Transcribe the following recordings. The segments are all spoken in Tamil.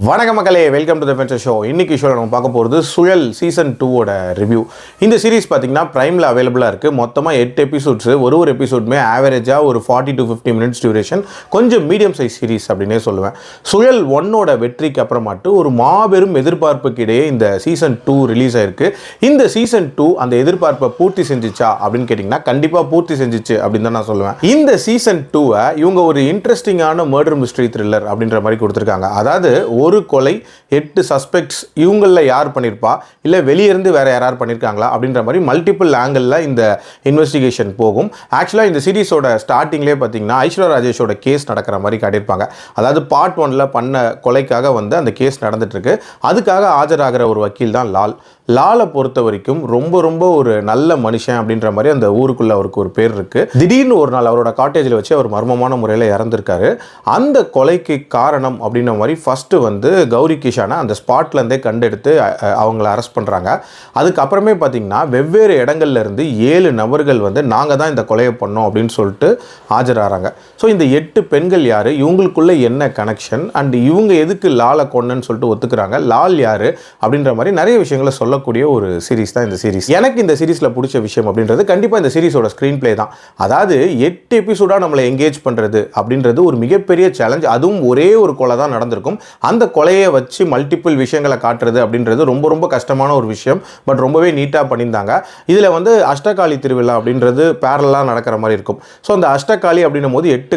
வணக்க மக்களே, வெல்கம் டு தி ஃபென்சர் ஷோ. இன்னைக்கு ஷோவில் நம்ம பார்க்க போகிறது சுழல் சீசன் 2ஓட ரிவ்யூ. இந்த சீரிஸ் பார்த்தீங்கன்னா ப்ரைமில் அவைலபிளாக இருக்குது. மொத்தமாக 8 எபிசோட்ஸு. ஒரு எபிசோடுமே ஆவரேஜாக ஒரு 40 to 50 மினிட்ஸ் டியூரேஷன். கொஞ்சம் மீடியம் சைஸ் சீரிஸ் அப்படின்னே சொல்லுவேன். சுழல் 1ஓட வெற்றிக்கு அப்புறமாட்டு ஒரு மாபெரும் எதிர்பார்ப்புக்கு இடையே இந்த சீசன் 2 ரிலீஸ் ஆயிருக்கு. இந்த சீசன் 2 அந்த எதிர்பார்ப்பை பூர்த்தி செஞ்சிச்சா அப்படின்னு கேட்டிங்கன்னா கண்டிப்பாக பூர்த்தி செஞ்சிச்சு அப்படின்னு தான் நான் சொல்லுவேன். இந்த சீசன் 2-ஐ இவங்க ஒரு இன்ட்ரெஸ்டிங்கான மர்டர் மிஸ்ட்ரி த்ரில்லர் அப்படின்ற மாதிரி கொடுத்துருக்காங்க. அதாவது ஒரு கொலை 8 சஸ்பெக்ட்ஸ், இவங்களில் யார் பண்ணியிருப்பா, இல்லை வெளியிருந்து வேறு யாராவது பண்ணியிருக்காங்களா அப்படின்ற மாதிரி மல்டிபிள் ஆங்கிளில் இந்த இன்வெஸ்டிகேஷன் போகும். ஆக்சுவலாக இந்த சீரிஸோட ஸ்டார்டிங்லேயே பார்த்தீங்கன்னா ஐஸ்வர்யா ராஜேஷோட கேஸ் நடக்கிற மாதிரி காட்டியிருப்பாங்க. அதாவது பார்ட் 1ல் பண்ண கொலைக்காக அந்த கேஸ் நடந்துட்டுருக்கு. அதுக்காக ஆஜராகிற ஒரு வக்கீல் தான் லாலை பொறுத்த வரைக்கும் ரொம்ப ஒரு நல்ல மனுஷன் அப்படின்ற மாதிரி அந்த ஊருக்குள்ளே அவருக்கு ஒரு பேர் இருக்குது. திடீர்னு ஒரு நாள் அவரோட காட்டேஜில் வச்சு அவர் மர்மமான முறையில் இறந்துருக்காரு. அந்த கொலைக்கு காரணம் அப்படின்ற மாதிரி ஃபஸ்ட்டு கௌரி கிஷானை அந்த ஸ்பாட்லேருந்தே கண்டெடுத்து அவங்கள அரெஸ்ட் பண்ணுறாங்க. அதுக்கப்புறமே பார்த்திங்கன்னா வெவ்வேறு இடங்கள்ல இருந்து 7 நபர்கள் நாங்கள் தான் இந்த கொலையை பண்ணோம் அப்படின்னு சொல்லிட்டு ஆஜராகிறாங்க. ஸோ இந்த 8 பெண்கள் யார், இவங்களுக்குள்ள என்ன கனெக்ஷன், அண்ட் இவங்க எதுக்கு லாலை கொன்னன்னு சொல்லிட்டு ஒத்துக்கிறாங்க, லால் யார் அப்படின்ற மாதிரி நிறைய விஷயங்களை சொல்லக்கூடிய ஒரு சீரிஸ் தான் இந்த சீரிஸ். எனக்கு இந்த சீரிஸில் பிடிச்ச விஷயம் அப்படின்றது கண்டிப்பாக இந்த சீரிஸோட ஸ்க்ரீன் பிளே தான். அதாவது 8 எபிசோடாக நம்மளை எங்கேஜ் பண்ணுறது அப்படின்றது ஒரு மிகப்பெரிய சேலஞ்ச். அதுவும் ஒரே ஒரு கொலை தான் நடந்திருக்கும். அந்த கொலையை வச்சு மல்டிபிள் விஷயங்களை காட்டுறது அப்படின்றது ரொம்ப கஷ்டமான ஒரு விஷயம். பட் ரொம்பவே நீட்டாக பண்ணியிருந்தாங்க. இதில் அஷ்டகாளி திருவிழா அப்படின்றது பேரலாக நடக்கிற மாதிரி இருக்கும். ஸோ அந்த அஷ்டகாளி அப்படின்னும் போது 8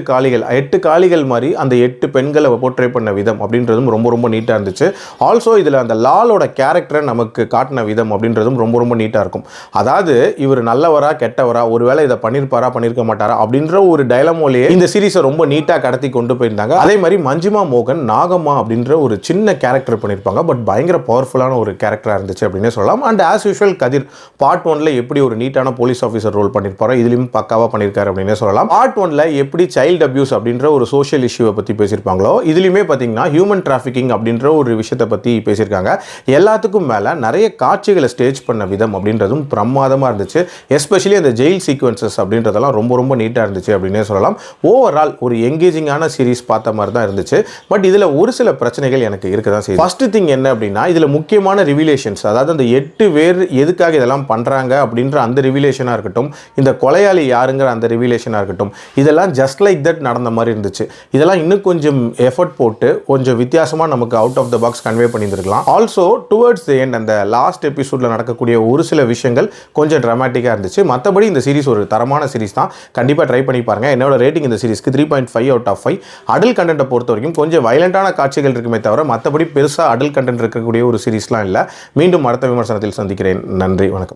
காளிகள் மாதிரி அந்த 8 பெண்களை போர்ட்ரே பண்ண விதம் அப்படின்றதும் ரொம்ப நீட்டாக இருந்துச்சு. ஆல்சோ இதில் அந்த லாலோட கேரக்டரை நமக்கு காட்டின விதம் அப்படின்றதும் ரொம்ப நீட்டாக இருக்கும். அதாவது இவர் நல்லவரா கெட்டவரா, ஒருவேளை இதை பண்ணியிருப்பாரா பண்ணியிருக்க மாட்டாரா அப்படின்ற ஒரு டைலமோலேயே இந்த சீரிஸை ரொம்ப நீட்டாக கடத்தி கொண்டு போயிருந்தாங்க. அதே மாதிரி மஞ்சிமா மோகன் நாகம்மா அப்படின்ற ஒரு சின்ன கேரக்டர் பண்ணியிருப்பாங்க. பட் பயங்கர பவர்ஃபுல்லான ஒரு கேரக்டராக இருந்துச்சு அப்படின்னே சொல்லலாம். And as usual Kathir part 1ல் எப்படி ஒரு நீட்டான போலீஸ் ஆஃபீஸர் ரோல் பண்ணியிருப்பாரோ இதுலையும் பக்காவாக பண்ணியிருக்காரு அப்படின்னே சொல்லலாம். பார்ட் 1ல் எப்படி சைல்டு அபியூஸ் அப்படின்ற ஒரு சோஷியல் இஷ்யூவை பற்றி பேசியிருப்பாங்களோ இதுலையுமே பார்த்தீங்கன்னா ஹியூமன் டிராஃபிக்கிங் அப்படின்ற ஒரு விஷயத்தை பற்றி பேசியிருக்காங்க. எல்லாத்துக்கும் மேலே நிறைய காட்சிகளை ஸ்டேஜ் பண்ண விதம் அப்படின்றதும் பிரமாதமாக இருந்துச்சு. எஸ்பெஷலி அந்த ஜெயில் சீக்வன்சஸ் அப்படின்றதெல்லாம் ரொம்ப நீட்டாக இருந்துச்சு அப்படின்னே சொல்லலாம். ஓவரால் ஒரு எங்கேஜிங்கான சீரிஸ் பார்த்த மாதிரி தான் இருந்துச்சு. பட் இதில் ஒரு சில பிரச்சனைகள் எனக்கு இருக்க தான் செய்யுது. ஃபர்ஸ்ட் திங் என்ன அப்படின்னா, இதில் முக்கியமான ரிவிலேஷன்ஸ், அதாவது அந்த 8 பேர் எதுக்காக இதெல்லாம் பண்ணுறாங்க அப்படின்ற அந்த ரிவிலேஷனாக இருக்கட்டும், இந்த கொலையாளி யாருங்கிற அந்த ரிவிலேஷனாக இருக்கட்டும், இதெல்லாம் ஜஸ்ட் லைக் தட் நடந்த மாதிரி இருந்துச்சு. இதெல்லாம் இன்னும் கொஞ்சம் எஃபர்ட் போட்டு கொஞ்சம் வித்தியாசமாக நமக்கு out of the box convey பண்ணியிருக்கலாம். ஆல்சோ டுவர்ட்ஸ் தி எண்ட் அந்த லாஸ்ட் எபிசோடில் நடக்கக்கூடிய ஒரு சில விஷயங்கள் கொஞ்சம் ட்ராமாட்டிக்காக இருந்துச்சு. மற்றபடி இந்த சீரிஸ் ஒரு தரமான சீரிஸ் தான். கண்டிப்பாக ட்ரை பண்ணி பாருங்கள். என்னோட ரேட்டிங் இந்த சீரிஸ்க்கு 3.5 out of 5. அடல்ட் கண்டென்ட்டை பொறுத்த வரைக்கும் கொஞ்சம் வயலண்டான காட்சிகள் இருக்குமே தவிர மற்றபடி பெருசாக அடல்ட் கண்டென்ட் இருக்கக்கூடிய ஒரு சீரிஸ்லாம் இல்லை. மீண்டும் அடுத்த விமர்சனத்தில் சந்திக்கிறேன். நன்றி, வணக்கம்.